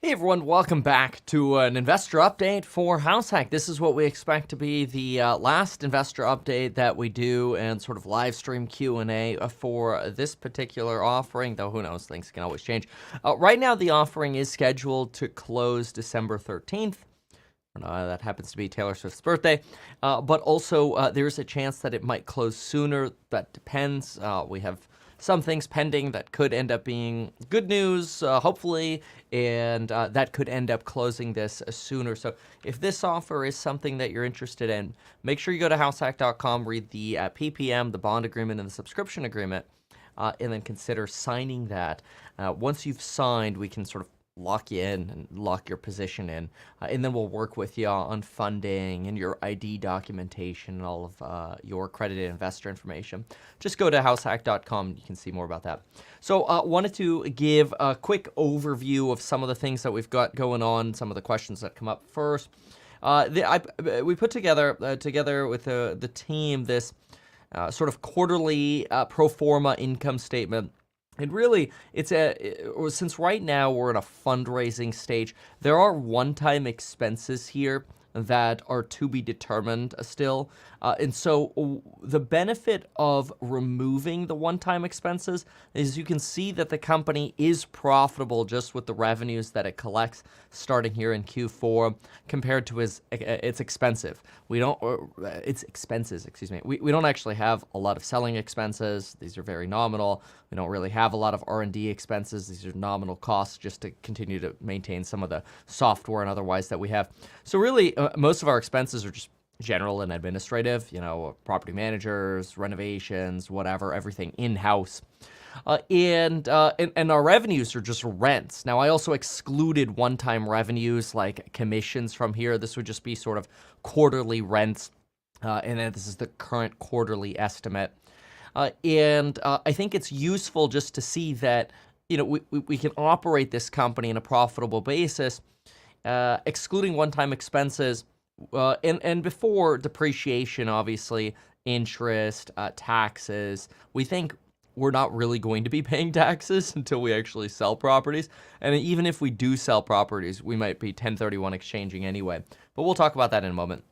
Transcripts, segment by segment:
Hey everyone, welcome back to an investor update for HouseHack. This is what we expect to be the last investor update that we do and sort of live stream Q&A for this particular offering, though who knows, things can always change. Right now the offering is scheduled to close December 13th. That happens to be Taylor Swift's birthday, but also there's a chance that it might close sooner. That depends. We have some things pending that could end up being good news, hopefully, and that could end up closing this sooner. So if this offer is something that you're interested in, make sure you go to househack.com, read the PPM, the bond agreement, and the subscription agreement, and then consider signing that. Once you've signed, we can sort of lock you in and lock your position in, and then we'll work with you on funding and your ID documentation and all of your accredited investor information. Just go to househack.com. You can see more about that. So wanted to give a quick overview of some of the things that we've got going on, some of the questions that come up first. We put together with the team this sort of quarterly pro forma income statement. And really, since right now we're in a fundraising stage, there are one-time expenses here that are to be determined still. And so the benefit of removing the one-time expenses is you can see that the company is profitable just with the revenues that it collects starting here in Q4 compared to its expenses, excuse me. We don't actually have a lot of selling expenses. These are very nominal. We don't really have a lot of R&D expenses. These are nominal costs just to continue to maintain some of the software and otherwise that we have. So really, most of our expenses are just general and administrative, property managers, renovations, whatever, everything in-house. And our revenues are just rents. Now, I also excluded one-time revenues like commissions from here. This would just be sort of quarterly rents, and then this is the current quarterly estimate. And I think it's useful just to see that, we can operate this company on a profitable basis, excluding one-time expenses, and before depreciation, obviously, interest, taxes. We think we're not really going to be paying taxes until we actually sell properties. And even if we do sell properties, we might be 1031 exchanging anyway. But we'll talk about that in a moment.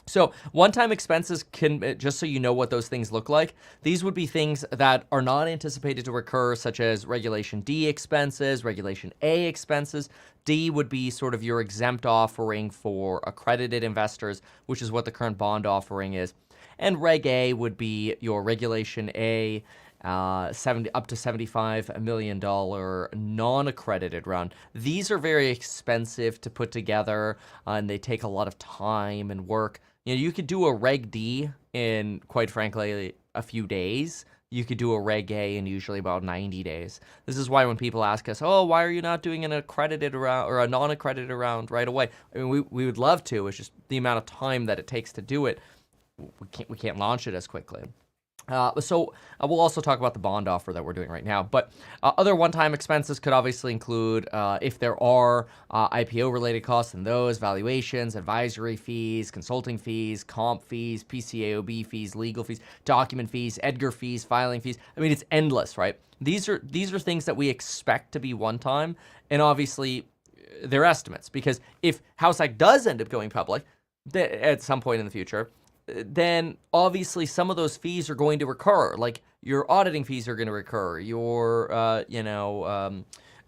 So one-time expenses can, just so you know what those things look like, these would be things that are not anticipated to recur, such as Regulation D expenses, Regulation A expenses. D would be sort of your exempt offering for accredited investors, which is what the current bond offering is. And Reg A would be your Regulation A, up to $75 million non-accredited round. These are very expensive to put together, and they take a lot of time and work. You could do a Reg D in, quite frankly, a few days. You could do a Reg A in usually about 90 days. This is why when people ask us, oh, why are you not doing an accredited round or a non-accredited round right away? I mean, we would love to. It's just the amount of time that it takes to do it. We can't launch it as quickly. So we'll also talk about the bond offer that we're doing right now. But other one-time expenses could obviously include, if there are IPO-related costs, and those, valuations, advisory fees, consulting fees, comp fees, PCAOB fees, legal fees, document fees, Edgar fees, filing fees. I mean, it's endless, right? These are things that we expect to be one-time, and obviously they're estimates, because if HouseHack does end up going public at some point in the future, then obviously some of those fees are going to recur. Like your auditing fees are going to recur, your,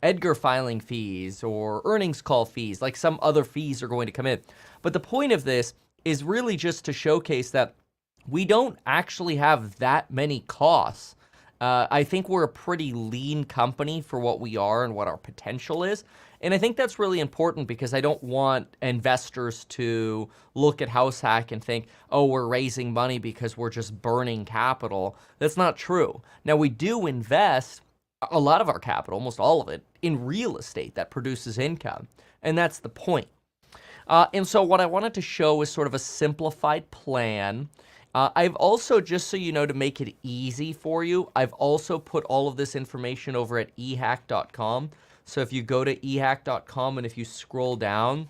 Edgar filing fees or earnings call fees, like some other fees are going to come in. But the point of this is really just to showcase that we don't actually have that many costs. I think we're a pretty lean company for what we are and what our potential is. And I think that's really important because I don't want investors to look at HouseHack and think, oh, we're raising money because we're just burning capital. That's not true. Now, we do invest a lot of our capital, almost all of it, in real estate that produces income. And that's the point. And so what I wanted to show is sort of a simplified plan. I've also, just so you know, to make it easy for you, I've also put all of this information over at ehack.com. So if you go to ehack.com and if you scroll down,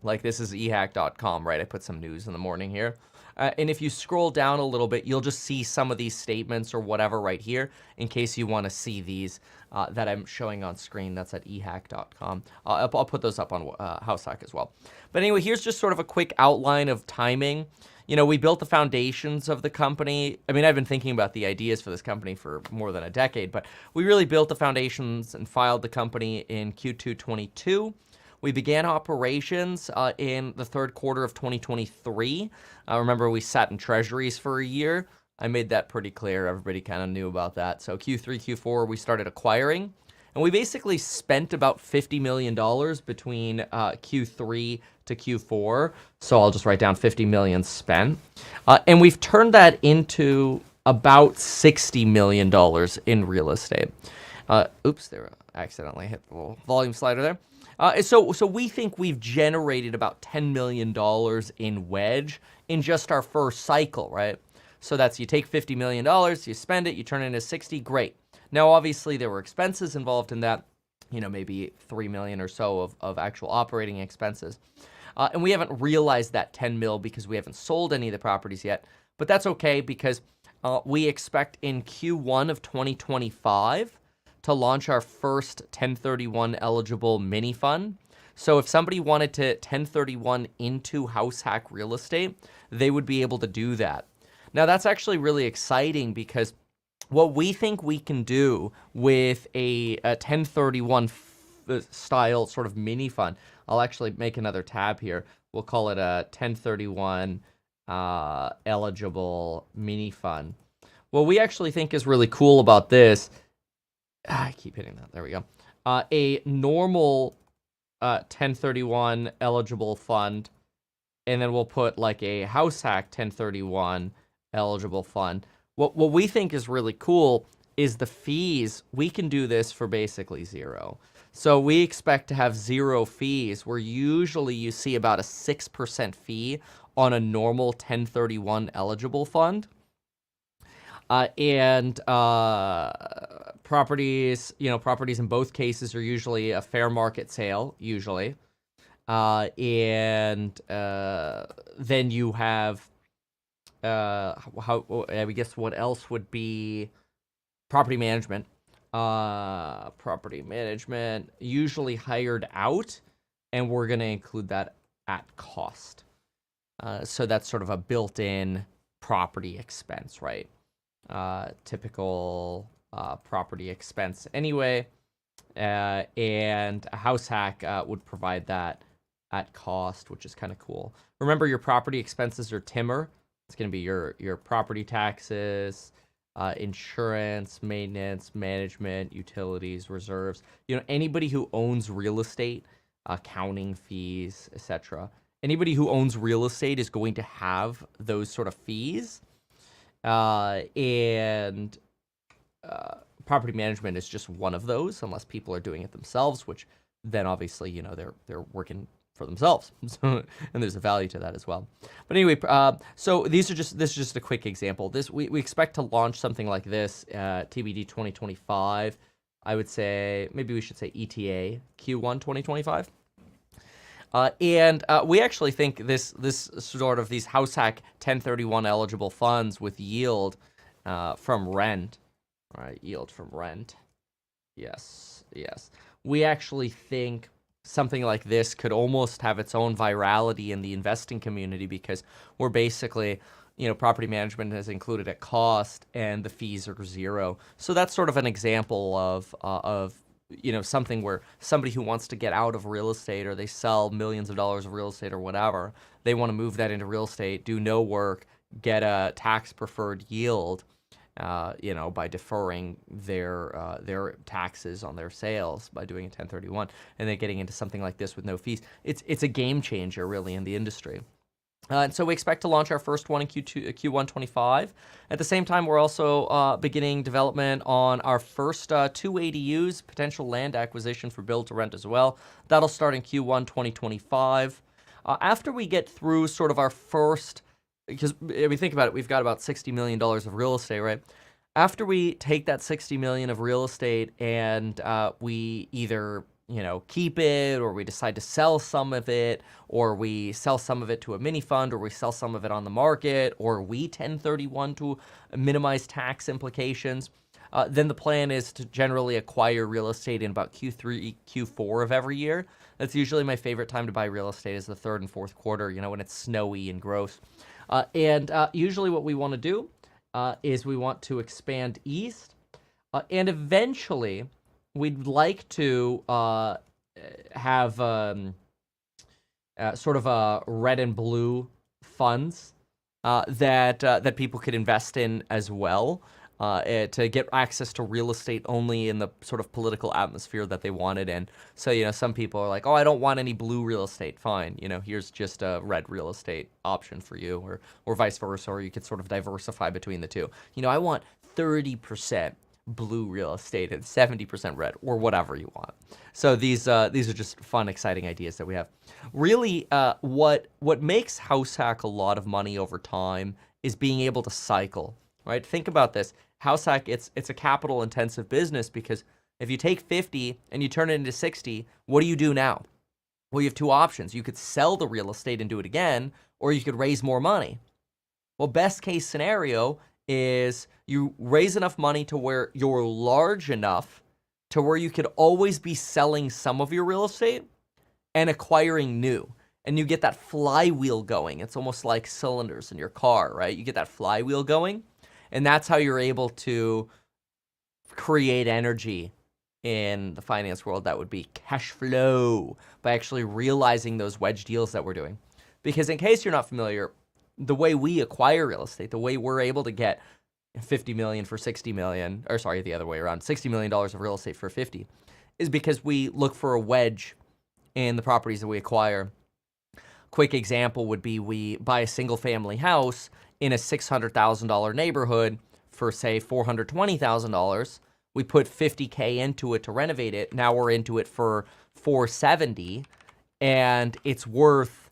like this is ehack.com, right? I put some news in the morning here. And if you scroll down a little bit, you'll just see some of these statements or whatever right here in case you want to see these that I'm showing on screen. That's at ehack.com. I'll put those up on HouseHack as well. But anyway, here's just sort of a quick outline of timing. We built the foundations of the company. I mean, I've been thinking about the ideas for this company for more than a decade, but we really built the foundations and filed the company in Q2 22. We began operations in the third quarter of 2023. Remember, we sat in treasuries for a year. I made that pretty clear. Everybody kind of knew about that. So Q3, Q4, we started acquiring. And we basically spent about $50 million between Q3 to Q4. So I'll just write down 50 million spent. And we've turned that into about $60 million in real estate. Oops, there, I accidentally hit the little volume slider there. So we think we've generated about $10 million in wedge in just our first cycle, right? So that's, you take $50 million, you spend it, you turn it into 60, great. Now, obviously, there were expenses involved in that, maybe 3 million or so of actual operating expenses. And we haven't realized that 10 mil because we haven't sold any of the properties yet. But that's okay because we expect in Q1 of 2025 to launch our first 1031 eligible mini fund. So if somebody wanted to 1031 into HouseHack real estate, they would be able to do that. Now, that's actually really exciting because what we think we can do with a 1031 style sort of mini fund, I'll actually make another tab here. We'll call it a 1031 eligible mini fund. What we actually think is really cool about this, I keep hitting that, there we go. A normal 1031 eligible fund, and then we'll put like a HouseHack 1031 eligible fund. What we think is really cool is the fees. We can do this for basically zero. So we expect to have zero fees, where usually you see about a 6% fee on a normal 1031 eligible fund. Properties, properties in both cases are usually a fair market sale, usually. Then you have, I guess what else would be property management. Property management, usually hired out, and we're going to include that at cost. So that's sort of a built-in property expense, right? Typical property expense anyway, and a HouseHack would provide that at cost, which is kind of cool. Remember, your property expenses are timber. It's going to be your property taxes, insurance, maintenance, management, utilities, reserves. Anybody who owns real estate, accounting fees, etc. Anybody who owns real estate is going to have those sort of fees. Property management is just one of those, unless people are doing it themselves, which then obviously, they're working for themselves. And there's a value to that as well. But anyway, so this is just a quick example. We expect to launch something like this, TBD 2025. I would say, maybe we should say ETA Q1 2025. We actually think this sort of these HouseHack 1031 eligible funds with yield from rent, right? Yield from rent. Yes. We actually think something like this could almost have its own virality in the investing community, because we're basically, property management is included at cost and the fees are zero. So that's sort of an example of something where somebody who wants to get out of real estate, or they sell millions of dollars of real estate or whatever, they want to move that into real estate, do no work, get a tax preferred yield, by deferring their taxes on their sales by doing a 1031, and then getting into something like this with no fees. It's a game changer, really, in the industry. And so we expect to launch our first one in Q1 25. At the same time, we're also beginning development on our first 2 ADUs, potential land acquisition for build to rent as well. That'll start in Q1 2025. After we get through sort of our first, because if we think about it, we've got about $60 million of real estate, right? After we take that $60 million of real estate and we either keep it, or we decide to sell some of it, or we sell some of it to a mini fund, or we sell some of it on the market, or we 1031 to minimize tax implications, then the plan is to generally acquire real estate in about Q3, Q4 of every year. That's usually my favorite time to buy real estate, is the third and fourth quarter, when it's snowy and gross. And usually what we want to do is we want to expand east, and eventually we'd like to have sort of red and blue funds that people could invest in as well, to get access to real estate only in the sort of political atmosphere that they want it in. So, some people are like, oh, I don't want any blue real estate. Fine. Here's just a red real estate option for you, or vice versa, or you could sort of diversify between the two. I want 30% blue real estate and 70% red, or whatever you want. So these are just fun, exciting ideas that we have. Really, what makes HouseHack a lot of money over time is being able to cycle, right? Think about this. HouseHack, it's a capital intensive business, because if you take 50 and you turn it into 60, what do you do now? Well, you have two options. You could sell the real estate and do it again, or you could raise more money. Well, best case scenario is you raise enough money to where you're large enough to where you could always be selling some of your real estate and acquiring new. And you get that flywheel going. It's almost like cylinders in your car, right? You get that flywheel going. And that's how you're able to create energy in the finance world. That would be cash flow, by actually realizing those wedge deals that we're doing. Because in case you're not familiar, the way we acquire real estate, the way we're able to get 50 million for 60 million, or sorry, the other way around, $60 million of real estate for 50, is because we look for a wedge in the properties that we acquire. Quick example would be, we buy a single family house in a $600,000 neighborhood for, say, $420,000. We put $50K into it to renovate it. Now we're into it for $470, and it's worth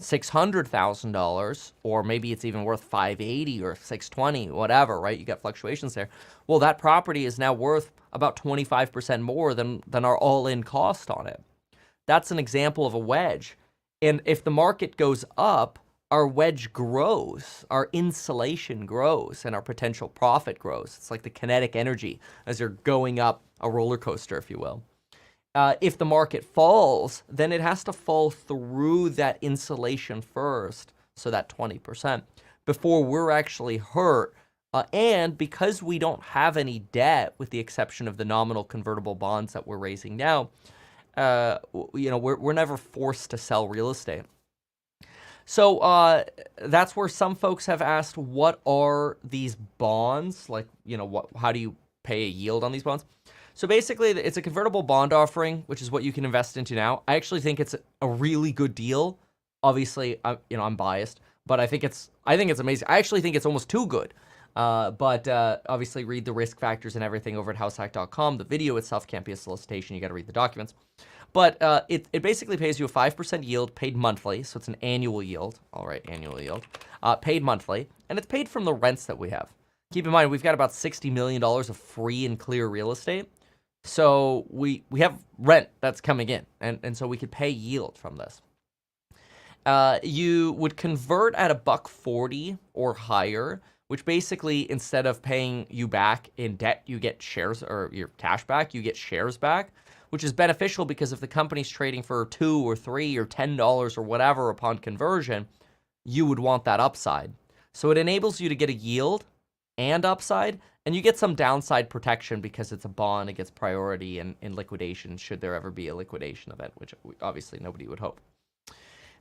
$600,000, or maybe it's even worth $580 or $620, whatever, right? You got fluctuations there. Well, that property is now worth about 25% more than our all-in cost on it. That's an example of a wedge. And if the market goes up, our wedge grows, our insulation grows, and our potential profit grows. It's like the kinetic energy as you're going up a roller coaster, if you will. If the market falls, then it has to fall through that insulation first, so that 20%, before we're actually hurt. And because we don't have any debt, with the exception of the nominal convertible bonds that we're raising now, we're never forced to sell real estate. So that's where some folks have asked, what are these bonds? Like, how do you pay a yield on these bonds? So basically, it's a convertible bond offering, which is what you can invest into now. I actually think it's a really good deal. Obviously, I'm biased, but I think it's amazing. I actually think it's almost too good. But obviously, read the risk factors and everything over at househack.com. The video itself can't be a solicitation. You got to read the documents. But it basically pays you a 5% yield paid monthly. So it's an annual yield. All right, annual yield. Paid monthly. And it's paid from the rents that we have. Keep in mind, we've got about $60 million of free and clear real estate. So we have rent that's coming in. And so we could pay yield from this. You would convert at $1.40 or higher, which basically, instead of paying you back in debt, you get shares, or your cash back, you get shares back, which is beneficial, because if the company's trading for $2 or $3 or $10 or whatever upon conversion, you would want that upside. So it enables you to get a yield and upside, and you get some downside protection because it's a bond. It gets priority in liquidation, should there ever be a liquidation event, which obviously nobody would hope.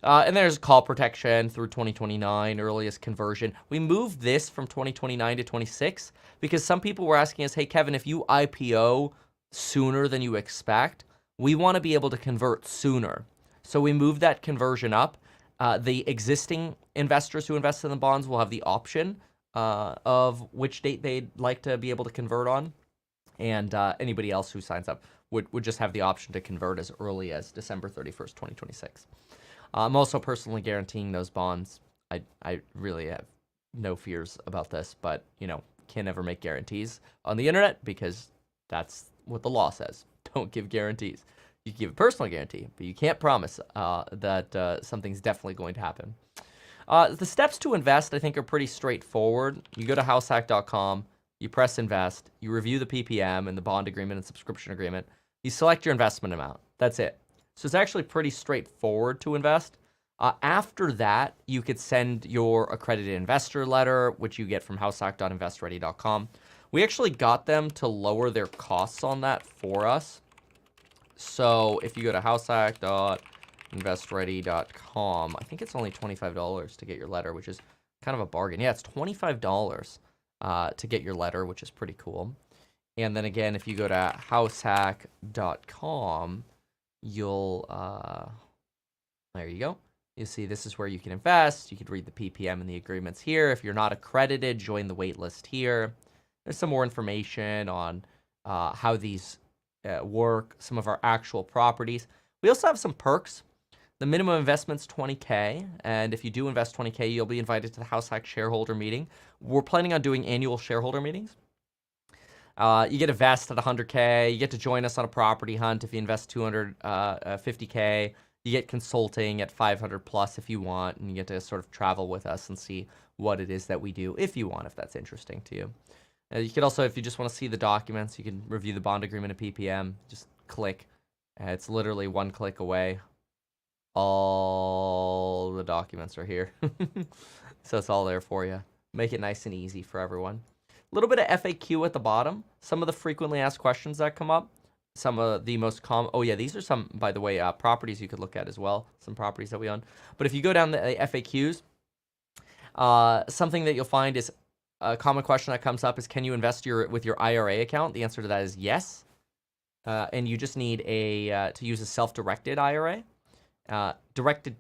And there's call protection through 2029, earliest conversion. We moved this from 2029 to 26 because some people were asking us, hey, Kevin, if you IPO sooner than you expect, we want to be able to convert sooner. So we moved that conversion up. The existing investors who invest in the bonds will have the option of which date they'd like to be able to convert on. And anybody else who signs up would just have the option to convert as early as December 31st, 2026. I'm also personally guaranteeing those bonds. I really have no fears about this, but, can never make guarantees on the internet because that's what the law says. Don't give guarantees. You can give a personal guarantee, but you can't promise that something's definitely going to happen. The steps to invest, I think, are pretty straightforward. You go to househack.com, you press invest, you review the PPM and the bond agreement and subscription agreement, you select your investment amount. That's it. So it's actually pretty straightforward to invest. After that, you could send your accredited investor letter, which you get from househack.investready.com. We actually got them to lower their costs on that for us. So if you go to househack.investready.com, I think it's only $25 to get your letter, which is kind of a bargain. Yeah, it's $25 to get your letter, which is pretty cool. And then again, if you go to househack.com, you'll, there you go. You see this is where you can invest. You can read the PPM and the agreements here. If you're not accredited, join the wait list here. There's some more information on how these work, some of our actual properties. We also have some perks. The minimum investment's $20K, and if you do invest $20K, you'll be invited to the HouseHack shareholder meeting. We're planning on doing annual shareholder meetings. You get a vest at $100K. You get to join us on a property hunt if you invest $250K. You get consulting at $500 plus if you want, and you get to sort of travel with us and see what it is that we do if you want, if that's interesting to you. You could also, if you just want to see the documents, you can review the bond agreement at PPM. Just click. It's literally one click away. All the documents are here. So it's all there for you. Make it nice and easy for everyone. A little bit of FAQ at the bottom. Some of the frequently asked questions that come up. Some of the most common. Oh, yeah, these are some, by the way, properties you could look at as well. Some properties that we own. But if you go down the FAQs, something that you'll find is a common question that comes up is, can you invest with your IRA account? The answer to that is yes. And you just need to use a self-directed IRA. Directed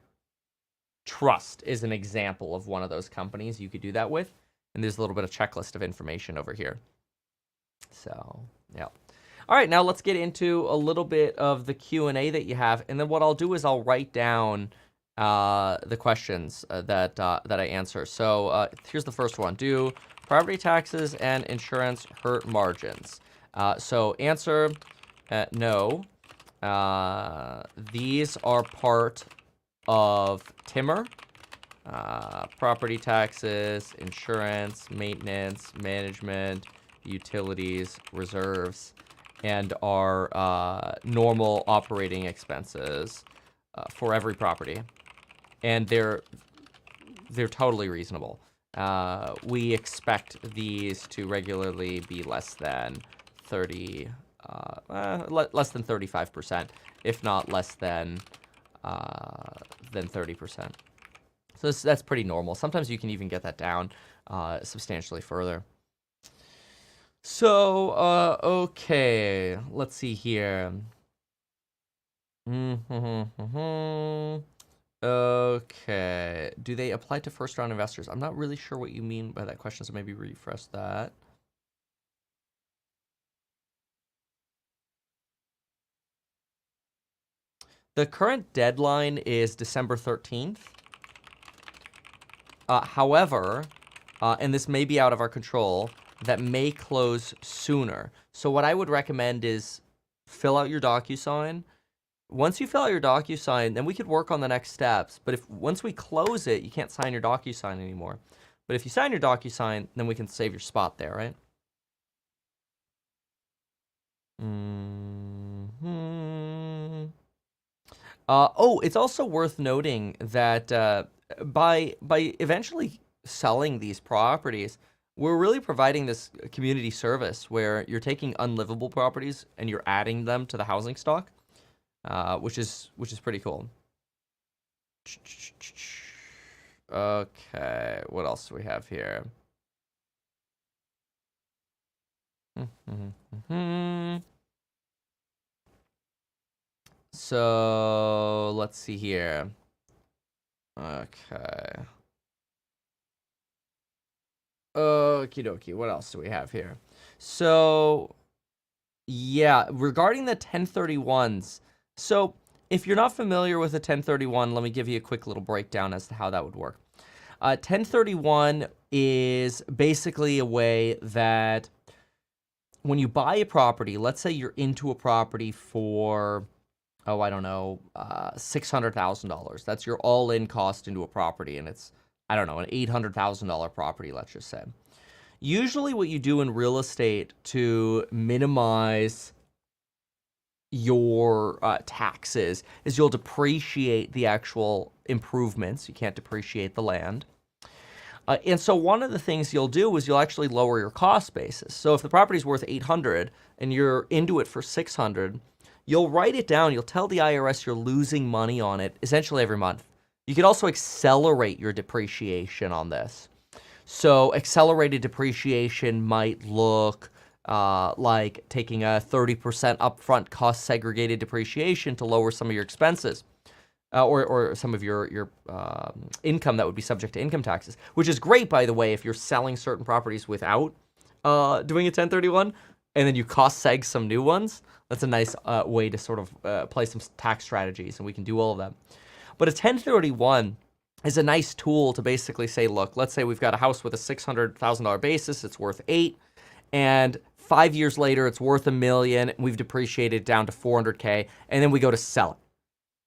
Trust is an example of one of those companies you could do that with. And there's a little bit of checklist of information over here. So, yeah. All right, now let's get into a little bit of the Q&A that you have. And then what I'll do is I'll write down the questions that I answer. So here's the first one. Do property taxes and insurance hurt margins? So answer, no. These are part of timber. Property taxes, insurance, maintenance, management, utilities, reserves, and our normal operating expenses for every property. And they're totally reasonable. We expect these to regularly be less than 35%, if not less than 30%. So that's pretty normal. Sometimes you can even get that down substantially further. So, okay, let's see here. Okay, do they apply to first-round investors? I'm not really sure what you mean by that question, so maybe refresh that. The current deadline is December 13th. However, and this may be out of our control, that may close sooner. So what I would recommend is fill out your DocuSign. Once you fill out your DocuSign, then we could work on the next steps. But if once we close it, you can't sign your DocuSign anymore. But if you sign your DocuSign, then we can save your spot there, right? Oh, it's also worth noting that by eventually selling these properties, we're really providing this community service where you're taking unlivable properties and you're adding them to the housing stock, which is pretty cool. Okay, what else do we have here? So let's see here. Okay. Okie dokie. What else do we have here? So, yeah, regarding the 1031s. So, if you're not familiar with a 1031, let me give you a quick little breakdown as to how that would work. 1031 is basically a way that when you buy a property, let's say you're into a property for oh, I don't know, $600,000. That's your all-in cost into a property, and it's, I don't know, an $800,000 property, let's just say. Usually what you do in real estate to minimize your taxes is you'll depreciate the actual improvements. You can't depreciate the land. And so one of the things you'll do is you'll actually lower your cost basis. So if the property's worth 800 and you're into it for 600, you'll write it down. You'll tell the IRS you're losing money on it essentially every month. You can also accelerate your depreciation on this. So accelerated depreciation might look like taking a 30% upfront cost segregated depreciation to lower some of your expenses. Or some of your income that would be subject to income taxes, which is great, by the way, if you're selling certain properties without doing a 1031, and then you cost seg some new ones. That's a nice way to sort of play some tax strategies, and we can do all of that. But a 1031 is a nice tool to basically say, look, let's say we've got a house with a $600,000 basis, it's worth $8, and 5 years later it's worth $1 million, and we've depreciated it down to $400K, and then we go to sell it.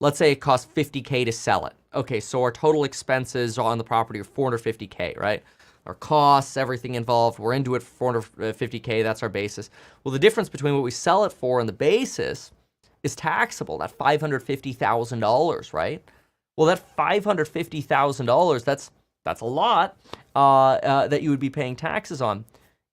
Let's say it costs $50K to sell it. Okay, so our total expenses on the property are $450K, right? Our costs, everything involved, we're into it for $450K, that's our basis. Well, the difference between what we sell it for and the basis is taxable, that $550,000, right? Well, that $550,000, that's a lot that you would be paying taxes on.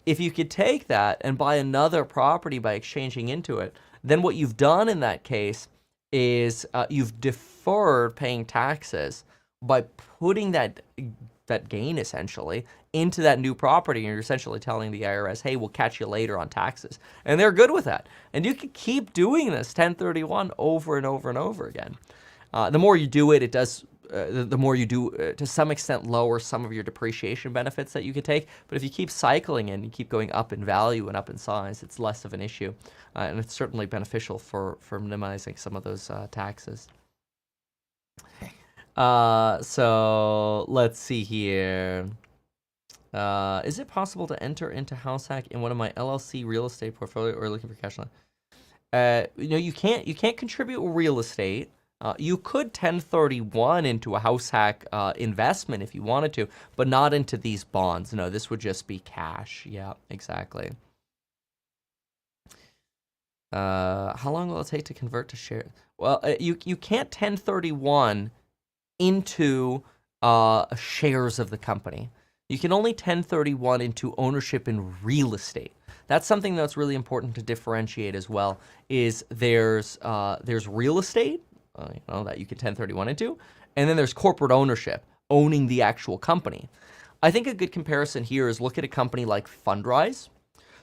If you could take that and buy another property by exchanging into it, then what you've done in that case is you've deferred paying taxes by putting that gain essentially into that new property, and you're essentially telling the IRS, hey, we'll catch you later on taxes. And they're good with that. And you can keep doing this 1031 over and over and over again. The more you do it, it does, the more you do, to some extent, lower some of your depreciation benefits that you could take. But if you keep cycling and you keep going up in value and up in size, it's less of an issue. And it's certainly beneficial for minimizing some of those taxes. So let's see here. Is it possible to enter into HouseHack in one of my LLC real estate portfolio, or looking for cash flow? You can't contribute real estate. You could 1031 into a HouseHack investment if you wanted to, but not into these bonds. No, this would just be cash. Yeah, exactly. How long will it take to convert to shares? Well, you can't 1031 into shares of the company. You can only 1031 into ownership in real estate. That's something that's really important to differentiate as well. Is there's real estate, that you can 1031 into, and then there's corporate ownership, owning the actual company. I think a good comparison here is look at a company like Fundrise.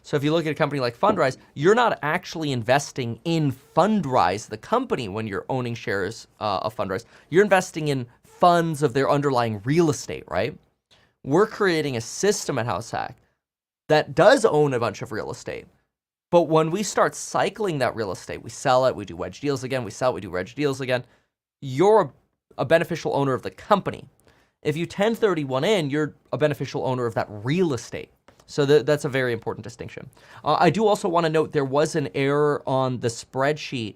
So if you look at a company like Fundrise, you're not actually investing in Fundrise, the company, when you're owning shares of Fundrise. You're investing in funds of their underlying real estate, right? We're creating a system at HouseHack that does own a bunch of real estate. But when we start cycling that real estate, we sell it, we do wedge deals again, we sell it, we do wedge deals again, you're a beneficial owner of the company. If you 1031 in, you're a beneficial owner of that real estate. So that's a very important distinction. I do also want to note there was an error on the spreadsheet.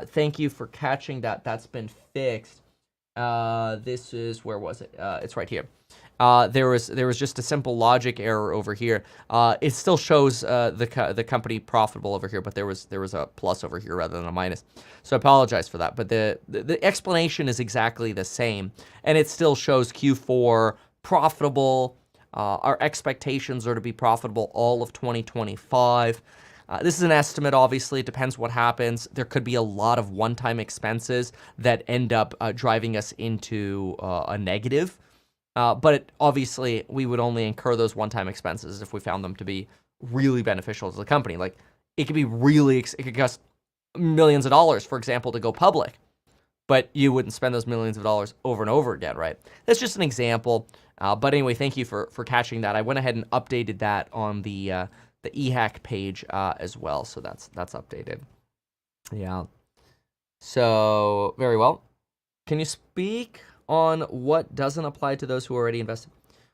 Thank you for catching that. That's been fixed. This is, where was it? It's right here. There was just a simple logic error over here. It still shows the company profitable over here, but there was a plus over here rather than a minus. So I apologize for that. But the explanation is exactly the same, and it still shows Q4 profitable. Our expectations are to be profitable all of 2025. This is an estimate, obviously. It depends what happens. There could be a lot of one-time expenses that end up driving us into a negative. But obviously, we would only incur those one-time expenses if we found them to be really beneficial to the company. Like, it could be it could cost millions of dollars, for example, to go public. But you wouldn't spend those millions of dollars over and over again, right? That's just an example. But anyway, thank you for catching that. I went ahead and updated that on the eHack page as well. So that's updated. Yeah. So, very well. Can you speak on what doesn't apply to those who already invested?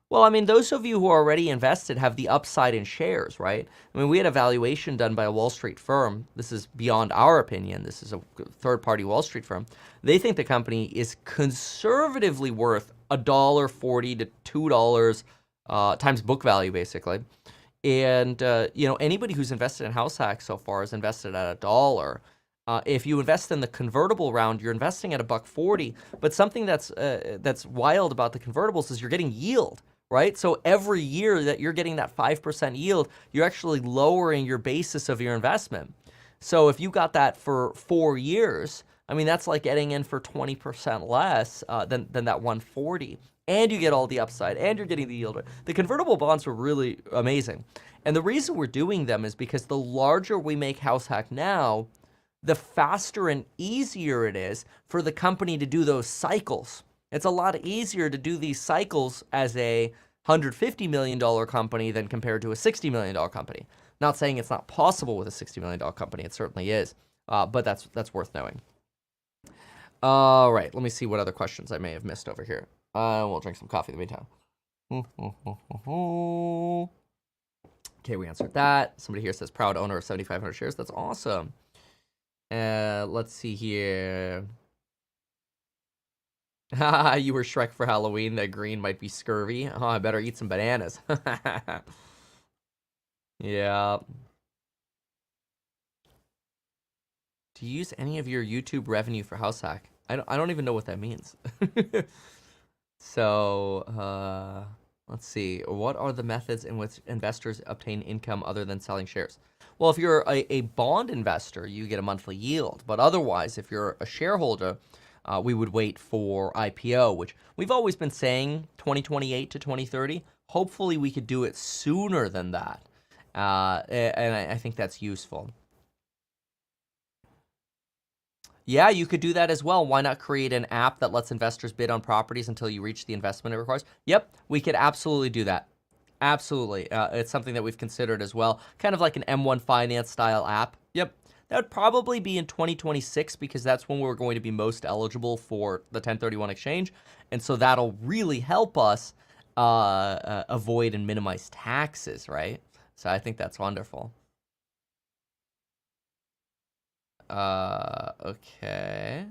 Well, I mean, those of you who are already invested have the upside in shares, right? I mean, we had a valuation done by a Wall Street firm. This is beyond our opinion. This is a third-party Wall Street firm. They think the company is conservatively worth $1.40 to $2 times book value, basically. And anybody who's invested in HouseHack so far has invested at $1. If you invest in the convertible round, you're investing at $1.40. But something that's wild about the convertibles is you're getting yield, right? So every year that you're getting that 5% yield, you're actually lowering your basis of your investment. So if you got that for 4 years, I mean, that's like getting in for 20% less than that 140. And you get all the upside, and you're getting the yield. The convertible bonds were really amazing. And the reason we're doing them is because the larger we make HouseHack now, the faster and easier it is for the company to do those cycles. It's a lot easier to do these cycles as a $150 million company than compared to a $60 million company. Not saying it's not possible with a $60 million company. It certainly is. But that's worth knowing. All right. Let me see what other questions I may have missed over here. We'll drink some coffee in the meantime. Okay, we answered that. Somebody here says proud owner of 7,500 shares. That's awesome. Let's see here. You were Shrek for Halloween. That green might be scurvy. Oh, I better eat some bananas. Yeah. Do you use any of your YouTube revenue for HouseHack? I don't even know what that means. So, let's see. What are the methods in which investors obtain income other than selling shares? Well, if you're a bond investor, you get a monthly yield. But otherwise, if you're a shareholder, we would wait for IPO, which we've always been saying 2028 to 2030. Hopefully, we could do it sooner than that. And I think that's useful. Yeah, you could do that as well. Why not create an app that lets investors bid on properties until you reach the investment it requires? Yep, we could absolutely do that. Absolutely. It's something that we've considered as well. Kind of like an M1 Finance style app. Yep. That would probably be in 2026 because that's when we're going to be most eligible for the 1031 exchange. And so that'll really help us avoid and minimize taxes, right? So I think that's wonderful. Okay.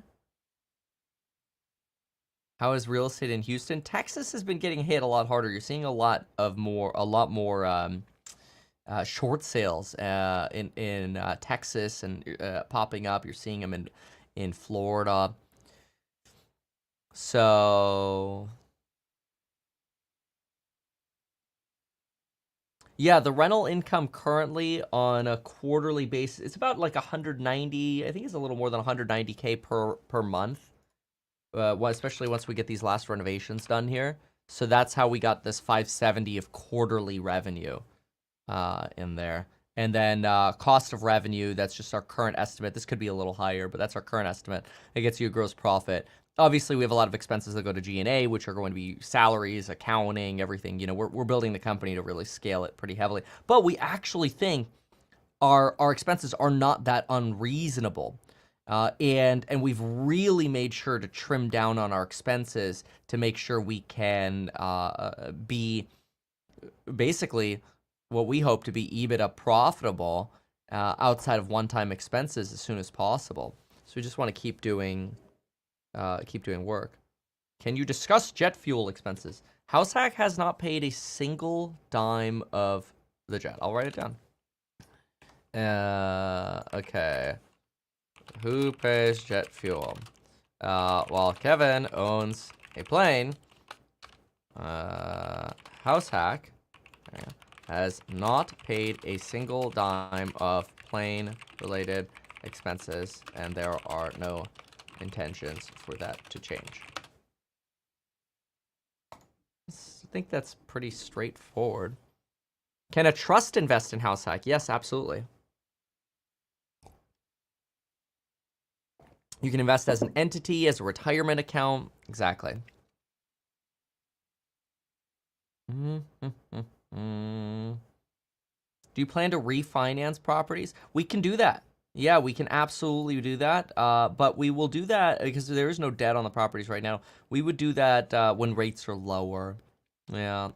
How is real estate in Houston? Texas has been getting hit a lot harder. You're seeing a lot more short sales in Texas and popping up. You're seeing them in Florida. So yeah, the rental income currently on a quarterly basis, it's about like 190. I think it's a little more than 190K per month. Especially once we get these last renovations done here. So that's how we got this 570 of quarterly revenue in there. And then cost of revenue, that's just our current estimate. This could be a little higher, but that's our current estimate. It gets you a gross profit. Obviously, we have a lot of expenses that go to G&A, which are going to be salaries, accounting, everything. You know, we're building the company to really scale it pretty heavily. But we actually think our expenses are not that unreasonable. And we've really made sure to trim down on our expenses to make sure we can be basically what we hope to be EBITDA profitable outside of one-time expenses as soon as possible. So we just want to keep doing work. Can you discuss jet fuel expenses? HouseHack has not paid a single dime of the jet. I'll write it down. Okay. Who pays jet fuel? Well, Kevin owns a plane. HouseHack has not paid a single dime of plane-related expenses, and there are no intentions for that to change. I think that's pretty straightforward. Can a trust invest in HouseHack? Yes, absolutely. You can invest as an entity, as a retirement account. Exactly. Do you plan to refinance properties? We can do that. Yeah, we can absolutely do that. But we will do that because there is no debt on the properties right now. We would do that when rates are lower. Yeah.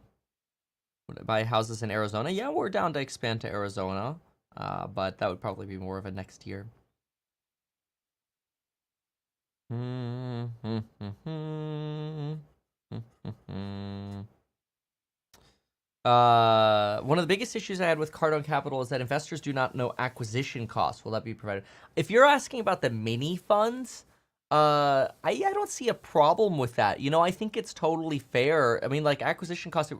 buy houses in Arizona. Yeah, we're down to expand to Arizona, but that would probably be more of a next year. One of the biggest issues I had with Cardone Capital is that investors do not know acquisition costs. Will that be provided? If you're asking about the mini funds, I don't see a problem with that. You know, I think it's totally fair. I mean, like acquisition costs.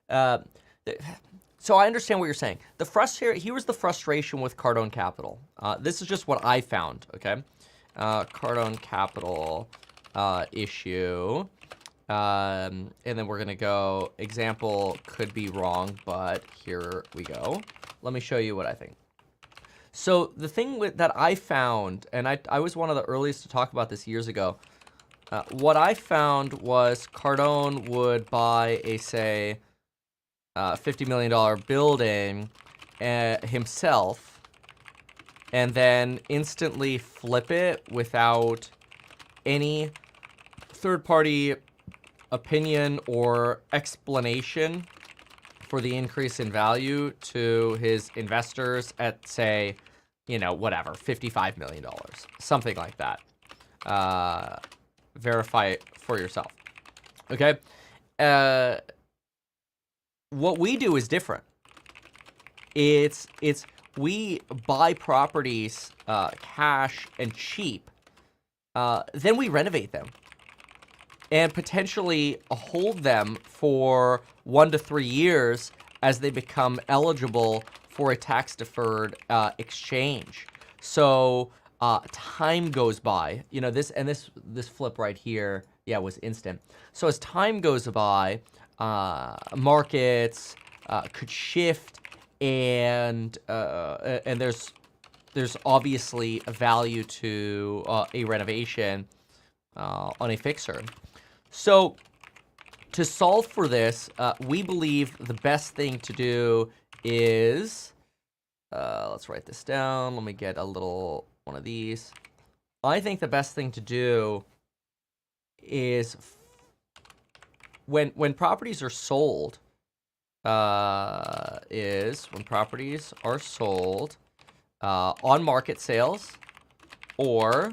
Uh, so I understand what you're saying. Here was the frustration with Cardone Capital. This is just what I found. Okay, Cardone Capital issue. And then we're gonna go, example could be wrong, but here we go. Let me show you what I think. So the thing that I found, and I was one of the earliest to talk about this years ago, what I found was Cardone would buy a, say, $50 million building himself, and then instantly flip it without any third-party opinion or explanation for the increase in value to his investors at, say, you know, whatever, $55 million, something like that. Verify it for yourself. Okay. What we do is different. We buy properties cash and cheap, then we renovate them and potentially hold them for 1 to 3 years as they become eligible for a tax-deferred exchange. So time goes by. You know, this flip right here, yeah, was instant. So as time goes by, markets could shift, and there's obviously a value to a renovation on a fixer. So to solve for this, we believe the best thing to do is, let's write this down. Let me get a little one of these. I think the best thing to do is when properties are sold, on market sales or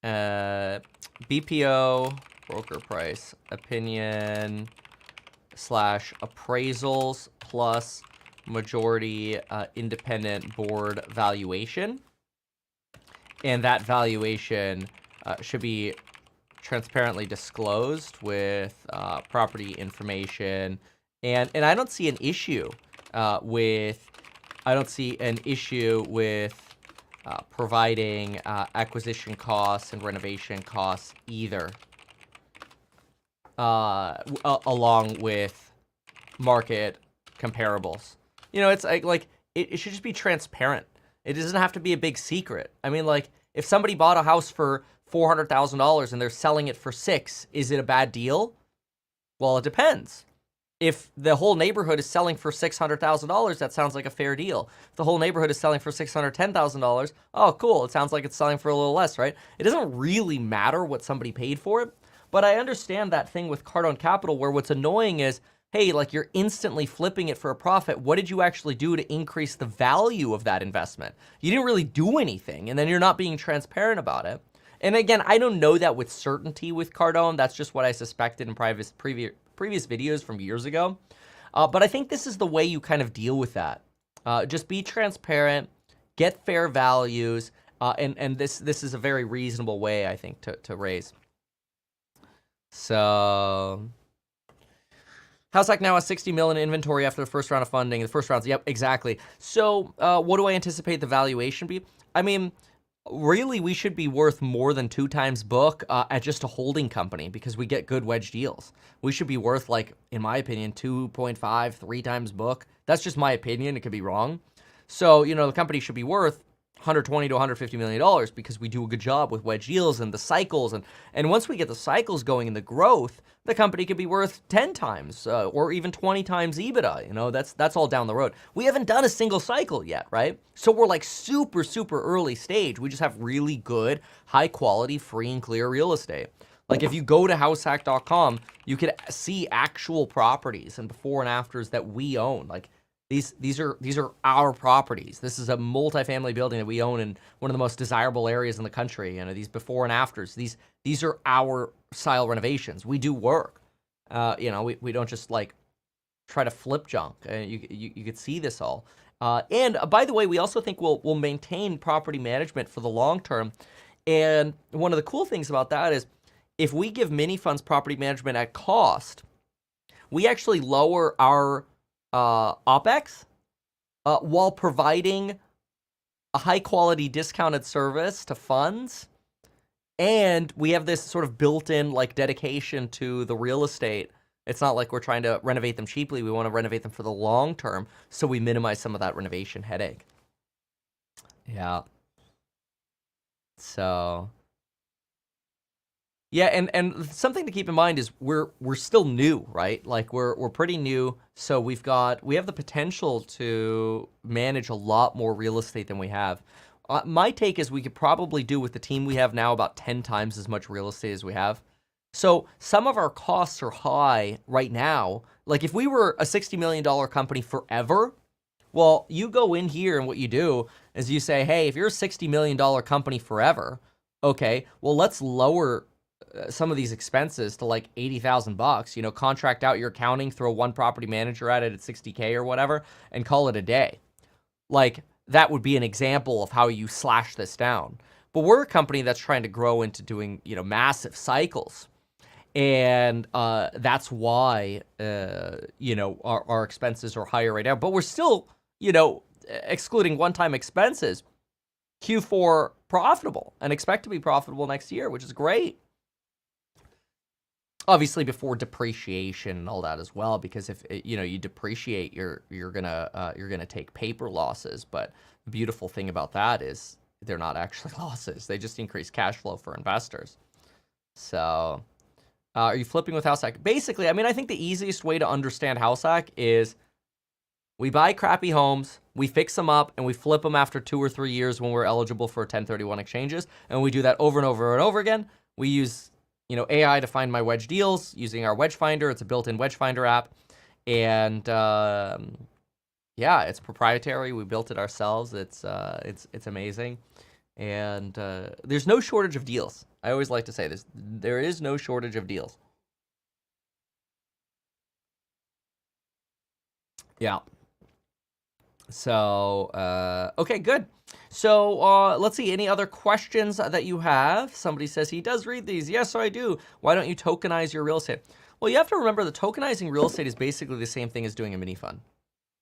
BPO, broker price opinion / appraisals plus majority independent board valuation. And that valuation should be transparently disclosed with property information. And I don't see an issue with providing acquisition costs and renovation costs either, along with market comparables. You know, it's like it should just be transparent. It doesn't have to be a big secret. I mean, like, if somebody bought a house for $400,000 and they're selling it for $6 million, is it a bad deal? Well, it depends. If the whole neighborhood is selling for $600,000, that sounds like a fair deal. If the whole neighborhood is selling for $610,000, oh, cool. It sounds like it's selling for a little less, right? It doesn't really matter what somebody paid for it. But I understand that thing with Cardone Capital where what's annoying is, hey, like, you're instantly flipping it for a profit. What did you actually do to increase the value of that investment? You didn't really do anything, and then you're not being transparent about it. And again, I don't know that with certainty with Cardone. That's just what I suspected in previous videos from years ago. But I think this is the way you kind of deal with that. Just be transparent, get fair values, and this is a very reasonable way, I think, to raise. So HouseHack now has $60 million in inventory after the first round of funding. The first round's, yep, exactly. So what do I anticipate the valuation be? I mean, really, we should be worth more than 2 times book at just a holding company because we get good wedge deals. We should be worth, like, in my opinion, 2.5, 3 times book. That's just my opinion. It could be wrong. So, you know, the company should be worth $120 to $150 million because we do a good job with wedge deals and the cycles. And once we get the cycles going and the growth, the company could be worth 10 times or even 20 times EBITDA. You know, that's all down the road. We haven't done a single cycle yet, right? So we're like super, super early stage. We just have really good, high quality, free and clear real estate. Like if you go to househack.com, you could see actual properties and before and afters that we own. Like these are our properties. This is a multifamily building that we own in one of the most desirable areas in the country. You know, these before and afters. These are our style renovations. We do work. You know, we don't just like try to flip junk. You could see this all. And by the way, we also think we'll maintain property management for the long term. And one of the cool things about that is if we give mini funds property management at cost, we actually lower our OPEX while providing a high quality discounted service to funds. And we have this sort of built-in like dedication to the real estate. It's not like we're trying to renovate them cheaply. We want to renovate them for the long term, so we minimize some of that renovation headache. Yeah. So yeah, and something to keep in mind is we're still new, right? Like we're pretty new, so we have the potential to manage a lot more real estate than we have. My take is we could probably do with the team we have now about 10 times as much real estate as we have. So some of our costs are high right now. Like if we were a $60 million company forever, well, you go in here and what you do is you say, hey, if you're a $60 million company forever, okay, well, let's lower some of these expenses to like $80,000, you know, contract out your accounting, throw one property manager at it at 60K or whatever, and call it a day. Like that would be an example of how you slash this down. But we're a company that's trying to grow into doing, you know, massive cycles. And that's why, you know, our expenses are higher right now. But we're still, you know, excluding one-time expenses, Q4 profitable and expect to be profitable next year, which is great. Obviously before depreciation and all that as well, because if you know you depreciate, you're gonna take paper losses. But the beautiful thing about that is they're not actually losses; they just increase cash flow for investors. So, are you flipping with HouseHack? Basically, I mean, I think the easiest way to understand HouseHack is we buy crappy homes, we fix them up, and we flip them after 2 or 3 years when we're eligible for 1031 exchanges, and we do that over and over and over again. We use, you know, AI to find my wedge deals using our wedge finder. It's a built-in wedge finder app, and yeah, it's proprietary. We built it ourselves. It's amazing, and there's no shortage of deals. I always like to say this: there is no shortage of deals. Yeah. So, okay, good. So, let's see, any other questions that you have? Somebody says he does read these. Yes, I do. Why don't you tokenize your real estate? Well, you have to remember that tokenizing real estate is basically the same thing as doing a mini fund.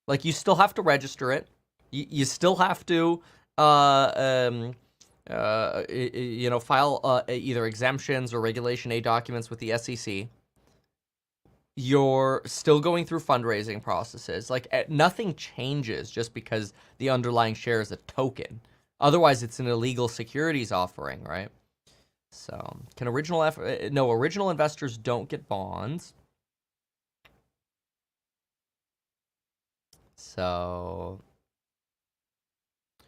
Like, you still have to register it. You still have to, you know, file either exemptions or Regulation A documents with the SEC. You're still going through fundraising processes. Like nothing changes just because the underlying share is a token. Otherwise, it's an illegal securities offering, right? So, can original investors don't get bonds. So,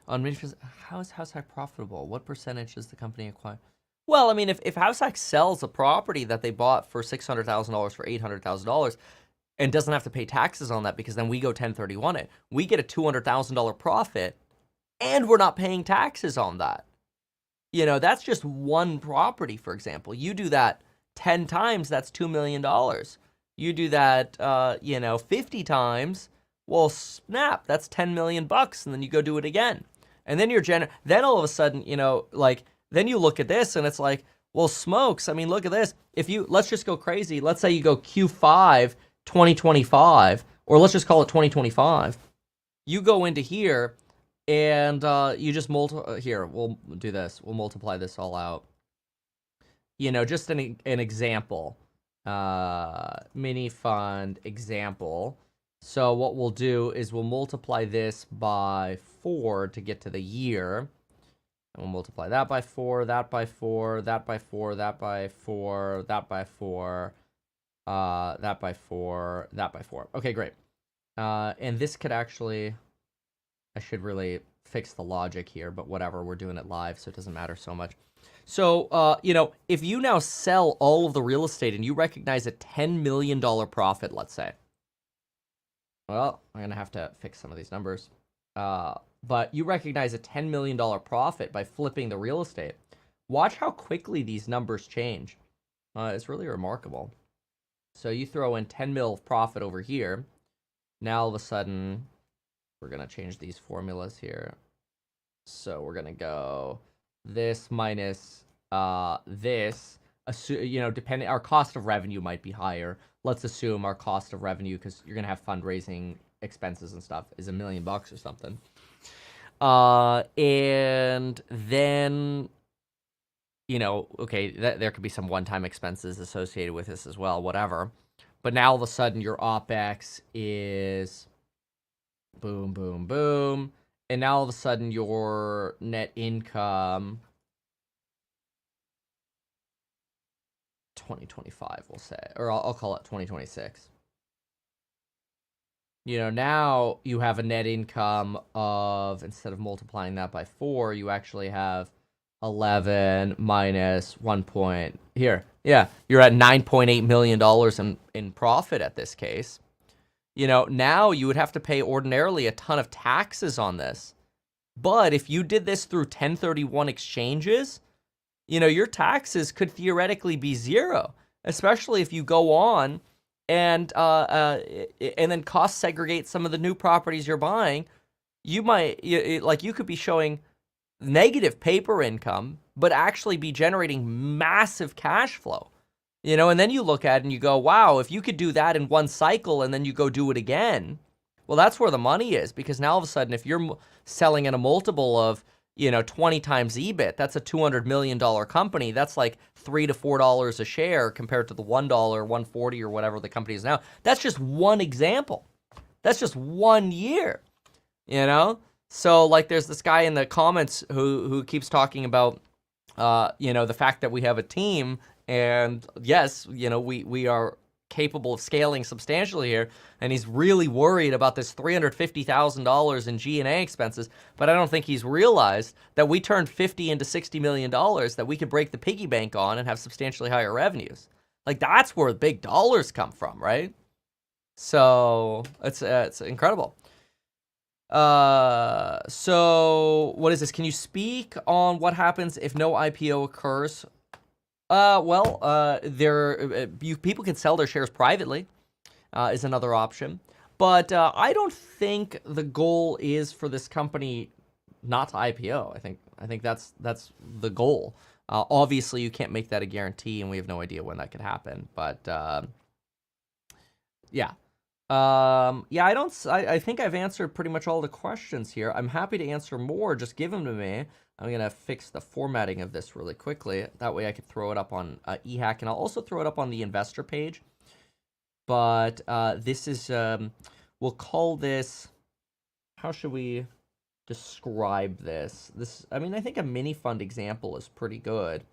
how is HouseHack profitable? What percentage does the company acquire? Well, I mean, if HouseHack sells a property that they bought for $600,000 for $800,000 and doesn't have to pay taxes on that because then we go 1031 it, we get a $200,000 profit and we're not paying taxes on that. You know, that's just one property, for example. You do that 10 times, that's $2 million. You do that, you know, 50 times, well, snap, that's 10 million bucks, and then you go do it again. And then then all of a sudden, you know, like, then you look at this and it's like, well, smokes. I mean, look at this. Let's just go crazy. Let's say you go Q5 2025, or let's just call it 2025. You go into here and you just here, we'll do this. We'll multiply this all out. You know, just an example. Mini fund example. So what we'll do is we'll multiply this by 4 to get to the year. And we'll multiply that by 4, that by 4, that by 4, that by 4, that by 4, that by 4, that by 4. Okay, great. And this could actually, I should really fix the logic here, but whatever, we're doing it live, so it doesn't matter so much. So, if you now sell all of the real estate and you recognize a $10 million profit, let's say. Well, I'm going to have to fix some of these numbers. But you recognize a $10 million profit by flipping the real estate. Watch how quickly these numbers change. It's really remarkable. So you throw in 10 mil of profit over here. Now all of a sudden, we're going to change these formulas here. So we're going to go this minus this. Depending, our cost of revenue might be higher. Let's assume our cost of revenue, because you're going to have fundraising expenses and stuff, is $1 million or something. And then, okay, there could be some one-time expenses associated with this as well, whatever. But now all of a sudden your OpEx is boom, boom, boom. And now all of a sudden your net income, 2025, we'll say, or I'll call it 2026. Now you have a net income of, instead of multiplying that by 4, you actually have 11 minus 1 point here. Yeah, you're at $9.8 million in profit at this case. Now you would have to pay ordinarily a ton of taxes on this. But if you did this through 1031 exchanges, your taxes could theoretically be 0, especially if you go on and then cost segregate some of the new properties you're buying. You could be showing negative paper income, but actually be generating massive cash flow. And then you look at it and you go, wow, if you could do that in one cycle and then you go do it again, well, that's where the money is, because now all of a sudden, if you're selling at a multiple of, 20 times EBIT, that's a $200 million company. That's like $3 to $4 a share compared to the $1, $1.40 or whatever the company is now. That's just one example. That's just 1 year, So like there's this guy in the comments who keeps talking about, the fact that we have a team, and yes, we are capable of scaling substantially here, and he's really worried about this $350,000 in G&A expenses, but I don't think he's realized that we turned 50 into $60 million that we could break the piggy bank on and have substantially higher revenues. Like, that's where big dollars come from, right? So it's incredible. So what is this? Can you speak on what happens if no IPO occurs? People can sell their shares privately, is another option. But I don't think the goal is for this company not to IPO. I think that's the goal. Obviously, you can't make that a guarantee, and we have no idea when that could happen. But yeah. I think I've answered pretty much all the questions here. I'm happy to answer more. Just give them to me. I'm going to fix the formatting of this really quickly. That way I can throw it up on eHack, and I'll also throw it up on the investor page. But this is, we'll call this, how should we describe this? I think a mini fund example is pretty good.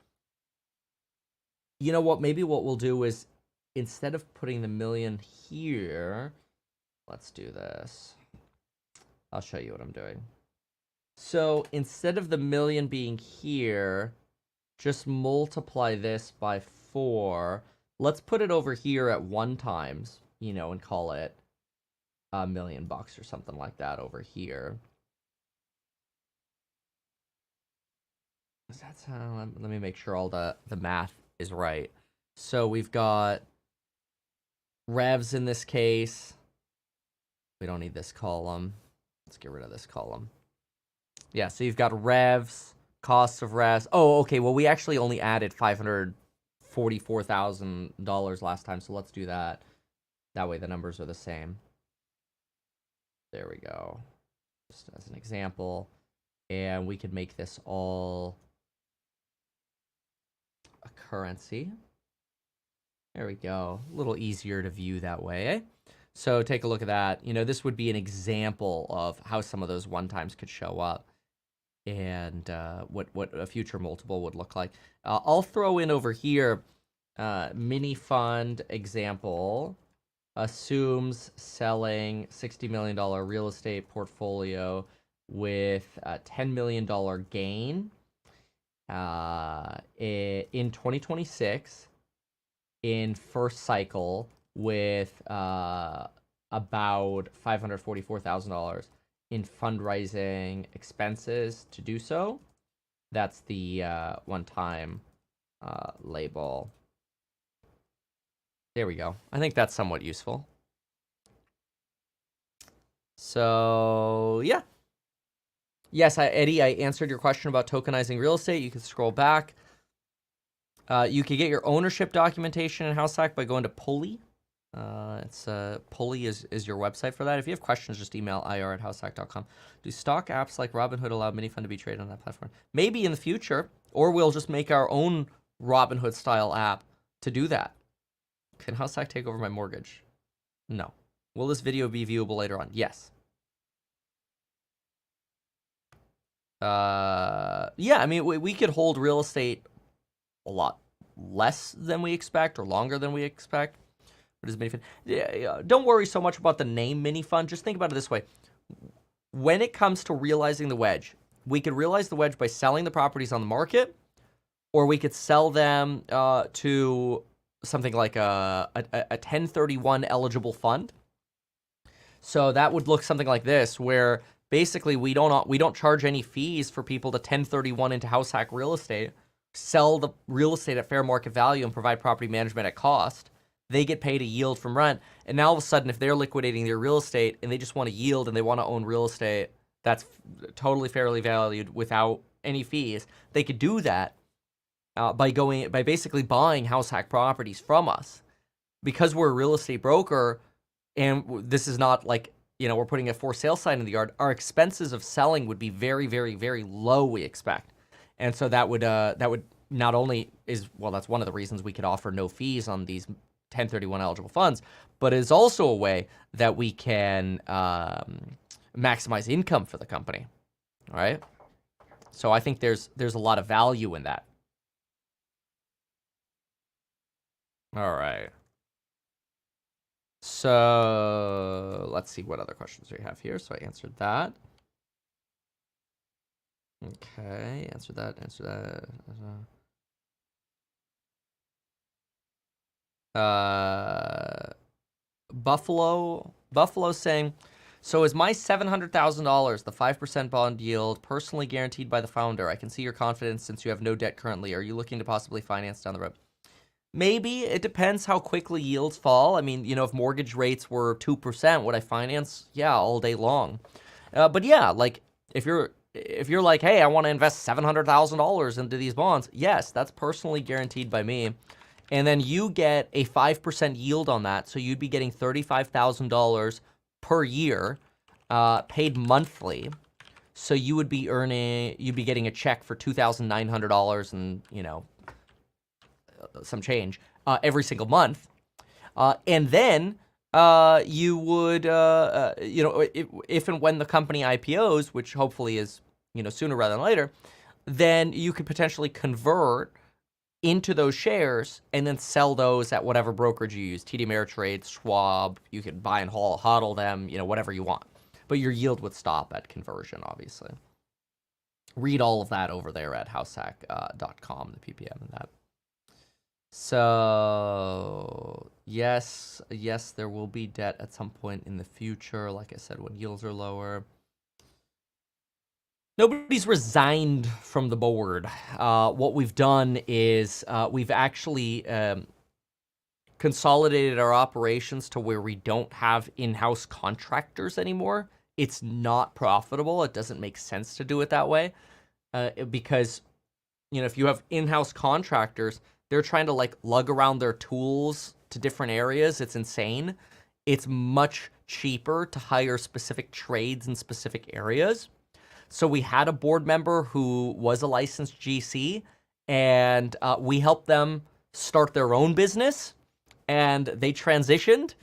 You know what? Maybe what we'll do is, instead of putting the million here, let's do this. I'll show you what I'm doing. So instead of the million being here, just multiply this by 4. Let's put it over here at 1 times, and call it $1 million or something like that over here. That's how, let me make sure all the math is right. So we've got revs in this case. We don't need this column. Let's get rid of this column. Yeah, so you've got revs, costs of revs. Oh, okay, well, we actually only added $544,000 last time, so let's do that. That way the numbers are the same. There we go. Just as an example. And we could make this all a currency. There we go. A little easier to view that way, eh? So take a look at that. This would be an example of how some of those one-times could show up, and what a future multiple would look like. I'll throw in over here, mini fund example assumes selling $60 million real estate portfolio with a $10 million gain. in 2026 in first cycle with about $544,000 in fundraising expenses to do so. That's the one-time label. There we go. I think that's somewhat useful. So, yeah. Yes, Eddie, I answered your question about tokenizing real estate. You can scroll back. You can get your ownership documentation in HouseHack by going to Pulley. Pulley is your website for that. If you have questions, just email ir@househack.com. Do stock apps like Robinhood allow mini-fund to be traded on that platform? Maybe in the future, or we'll just make our own Robinhood style app to do that. Can HouseHack take over my mortgage? No. Will this video be viewable later on? Yes. Yeah, I mean, we could hold real estate a lot less than we expect or longer than we expect. What is mini fund? Yeah, don't worry so much about the name mini fund. Just think about it this way. When it comes to realizing the wedge, we could realize the wedge by selling the properties on the market, or we could sell them to something like a 1031 eligible fund. So that would look something like this, where basically we don't charge any fees for people to 1031 into HouseHack real estate, sell the real estate at fair market value, and provide property management at cost. They get paid a yield from rent, and now all of a sudden, if they're liquidating their real estate and they just want to yield and they want to own real estate that's totally fairly valued without any fees, they could do that by basically buying HouseHack properties from us. Because we're a real estate broker, and this is not like, we're putting a for sale sign in the yard, our expenses of selling would be very, very, very low, we expect. And so that would not only that's one of the reasons we could offer no fees on these 1031 eligible funds, but it is also a way that we can maximize income for the company. All right. So I think there's a lot of value in that. All right. So let's see what other questions we have here. So I answered that. Okay, answer that. Buffalo saying, so is my $700,000 the 5% bond yield personally guaranteed by the founder? I can see your confidence since you have no debt currently. Are you looking to possibly finance down the road? Maybe. It depends how quickly yields fall. I mean, if mortgage rates were 2%, would I finance? Yeah, all day long. But yeah, like if you're like, hey, I want to invest $700,000 into these bonds, yes, that's personally guaranteed by me. And then you get a 5% yield on that, so you'd be getting $35,000 per year, paid monthly. So you'd be getting a check for $2,900 and some change every single month, and then you would if and when the company IPOs, which hopefully is sooner rather than later, then you could potentially convert into those shares and then sell those at whatever brokerage you use, TD Ameritrade, Schwab. You could buy and hodl them, whatever you want, but your yield would stop at conversion, obviously. Read all of that over there at househack.com, the PPM and that. So yes, there will be debt at some point in the future, like I said, when yields are lower. Nobody's resigned from the board. What we've done is we've actually consolidated our operations to where we don't have in-house contractors anymore. It's not profitable. It doesn't make sense to do it that way because, if you have in-house contractors, they're trying to lug around their tools to different areas. It's insane. It's much cheaper to hire specific trades in specific areas. So we had a board member who was a licensed GC, and we helped them start their own business, and they transitioned.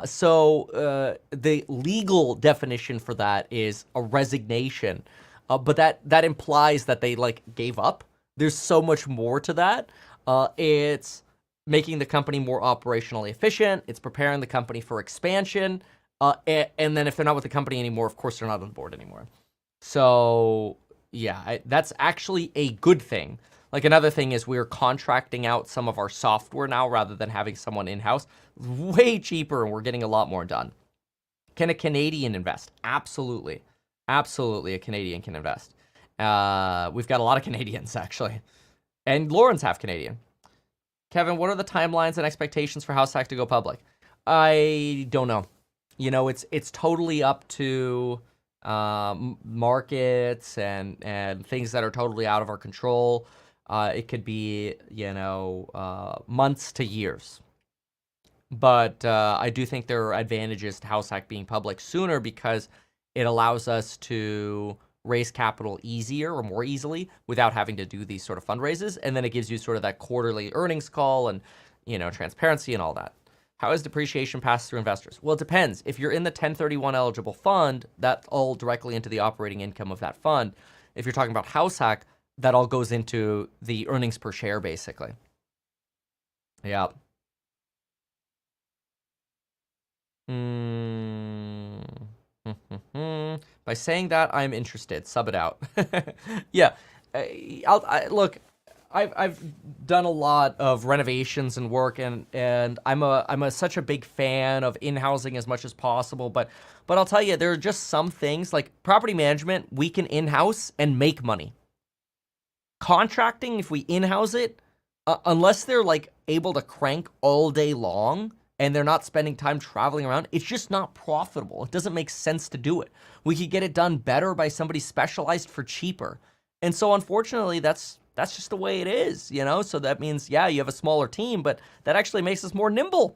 So the legal definition for that is a resignation, but that implies that they gave up. There's so much more to that. It's making the company more operationally efficient. It's preparing the company for expansion. And then if they're not with the company anymore, of course, they're not on the board anymore. So Yeah, that's actually a good thing. Like, another thing is we're contracting out some of our software now rather than having someone in-house. Way cheaper, and we're getting a lot more done. Can a Canadian invest? Absolutely. Absolutely, a Canadian can invest. We've got a lot of Canadians, actually. And Lauren's half Canadian. Kevin, what are the timelines and expectations for HouseHack to go public? I don't know. You know, it's totally up to markets and things that are totally out of our control. It could be, you know, months to years. But I do think there are advantages to HouseHack being public sooner because it allows us to raise capital easier or more easily without having to do these sort of fundraises. And then it gives you sort of that quarterly earnings call and, you know, transparency and all that. How is depreciation passed through investors? Well, it depends. If you're in the 1031 eligible fund, that's all directly into the operating income of that fund. If you're talking about HouseHack, that all goes into the earnings per share, basically. Yeah. By saying that, I'm interested. Sub it out. Yeah. Look. I've done a lot of renovations and work, and I'm such a big fan of in-housing as much as possible. But I'll tell you, there are just some things like property management we can in-house and make money. Contracting, if we in-house it, unless they're like able to crank all day long and they're not spending time traveling around, it's just not profitable. It doesn't make sense to do it. We could get it done better by somebody specialized for cheaper. And so unfortunately, that's just the way it is, you know? So that means, yeah, you have a smaller team, but that actually makes us more nimble.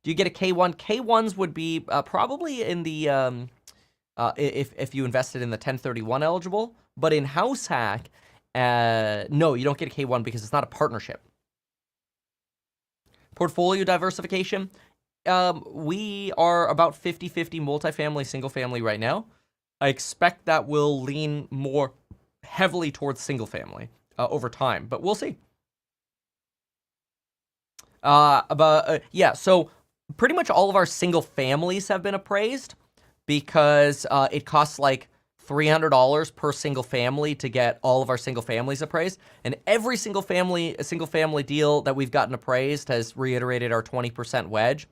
Do you get a K1? K1s would be probably in the, if you invested in the 1031 eligible, but in HouseHack, no, you don't get a K1 because it's not a partnership. Portfolio diversification, we are about 50-50 multifamily, single family right now. I expect that will lean more heavily towards single family over time, but we'll see. Yeah, so pretty much all of our single families have been appraised because it costs like $300 per single family to get all of our single families appraised. And every single family deal that we've gotten appraised has reiterated our 20% wedge.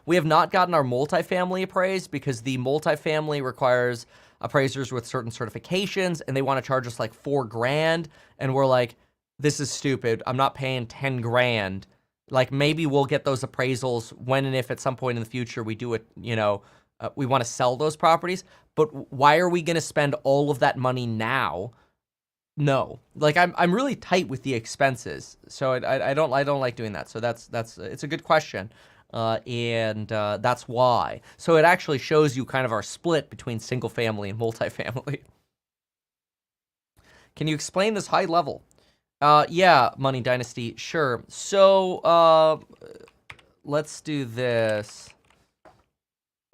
We have not gotten our multifamily appraised because the multifamily requires appraisers with certain certifications and they want to charge us like $4,000. And we're like, this is stupid. I'm not paying 10 grand. Like, maybe we'll get those appraisals when and if at some point in the future we do it, you know, we want to sell those properties, but why are we going to spend all of that money now? No, like I'm really tight with the expenses, so I don't like doing that. So that's it's a good question, and that's why. So it actually shows you kind of our split between single family and multifamily. Can you explain this high level? Yeah, Money Dynasty, sure. So let's do this.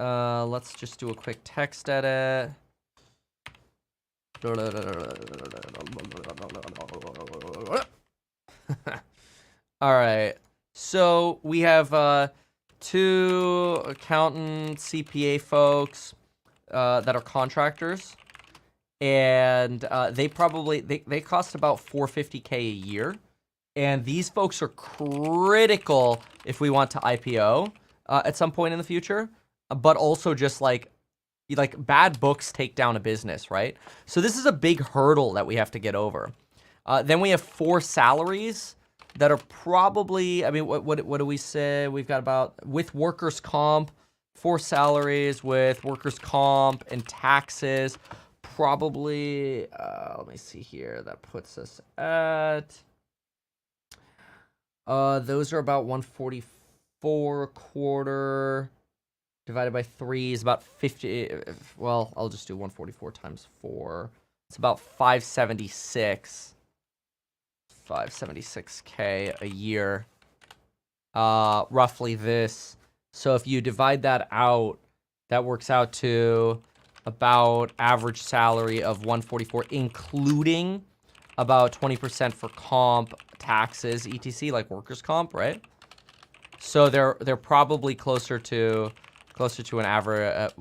Let's just do a quick text edit. All right. So we have 2 accountant CPA folks that are contractors, and they cost about $450K a year, and these folks are critical if we want to IPO at some point in the future. But also just like bad books take down a business, right? So this is a big hurdle that we have to get over. Then we have 4 salaries that are probably, I mean, what do we say? We've got about, with workers' comp, 4 salaries with workers' comp and taxes, probably, let me see here, that puts us at, those are about 144 a quarter. Divided by 3 is about 50. Well, I'll just do 144 times 4. It's about 576. 576K a year. Roughly this. So if you divide that out, that works out to about average salary of 144, including about 20% for comp, taxes, etc., like workers' comp, right? So they're probably closer to an average.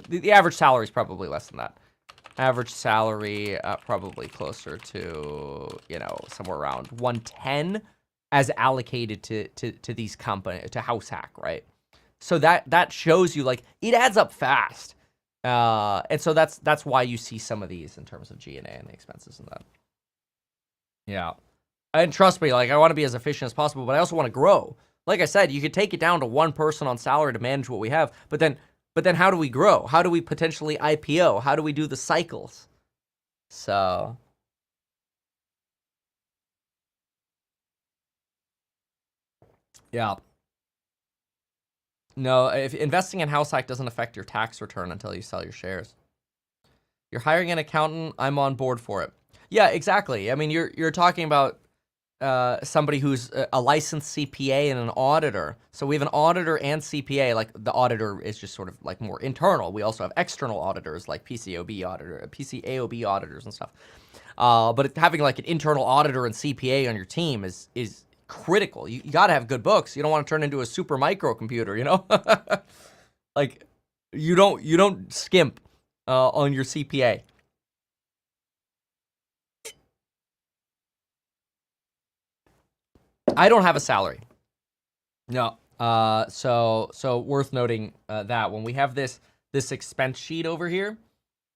The average salary is probably less than that. Average salary, probably closer to, you know, somewhere around 110 as allocated to these companies, to HouseHack, right? So that shows you, like, it adds up fast. And so that's why you see some of these in terms of G&A and the expenses and that. Yeah. And trust me, like, I want to be as efficient as possible, but I also want to grow. Like I said, you could take it down to one person on salary to manage what we have, but then how do we grow? How do we potentially IPO? How do we do the cycles? So, yeah. No, if investing in HouseHack doesn't affect your tax return until you sell your shares. You're hiring an accountant, I'm on board for it. Yeah, exactly. I mean, you're talking about somebody who's a licensed CPA and an auditor. So we have an auditor and CPA. Like, the auditor is just sort of like more internal. We also have external auditors like PCAOB auditors and stuff. But having like an internal auditor and CPA on your team is critical. You got to have good books. You don't want to turn into a super microcomputer, you know? Like, you don't skimp on your CPA. I don't have a salary. No. So worth noting that when we have this expense sheet over here,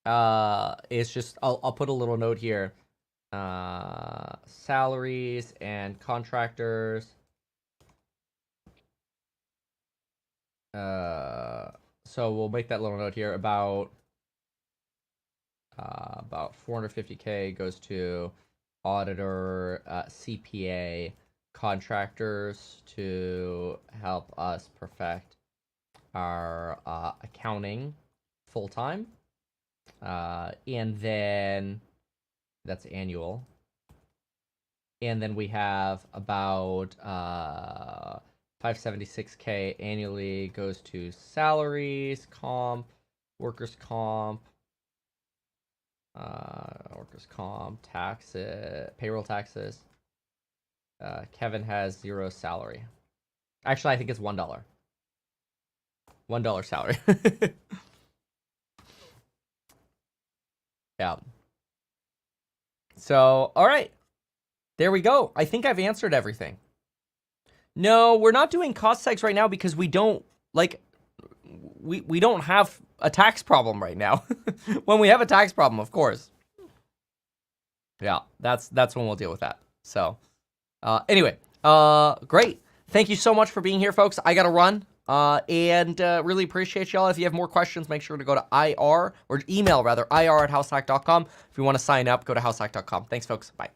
it's just I'll put a little note here. Salaries and contractors. So we'll make that little note here about 450K goes to auditor, CPA, contractors to help us perfect our accounting full time, and then that's annual. And then we have about 576K annually goes to salaries, comp, workers' comp, taxes, payroll taxes. Kevin has 0 salary. Actually, I think it's $1. $1 salary. Yeah. So, all right. There we go. I think I've answered everything. No, we're not doing cost tags right now because we don't, like, we don't have a tax problem right now. When we have a tax problem, of course. Yeah, that's when we'll deal with that. So, anyway, great. Thank you so much for being here, folks. I got to run. And really appreciate y'all. If you have more questions, make sure to go to IR, or email rather, IR@househack.com. If you want to sign up, go to househack.com. Thanks, folks. Bye.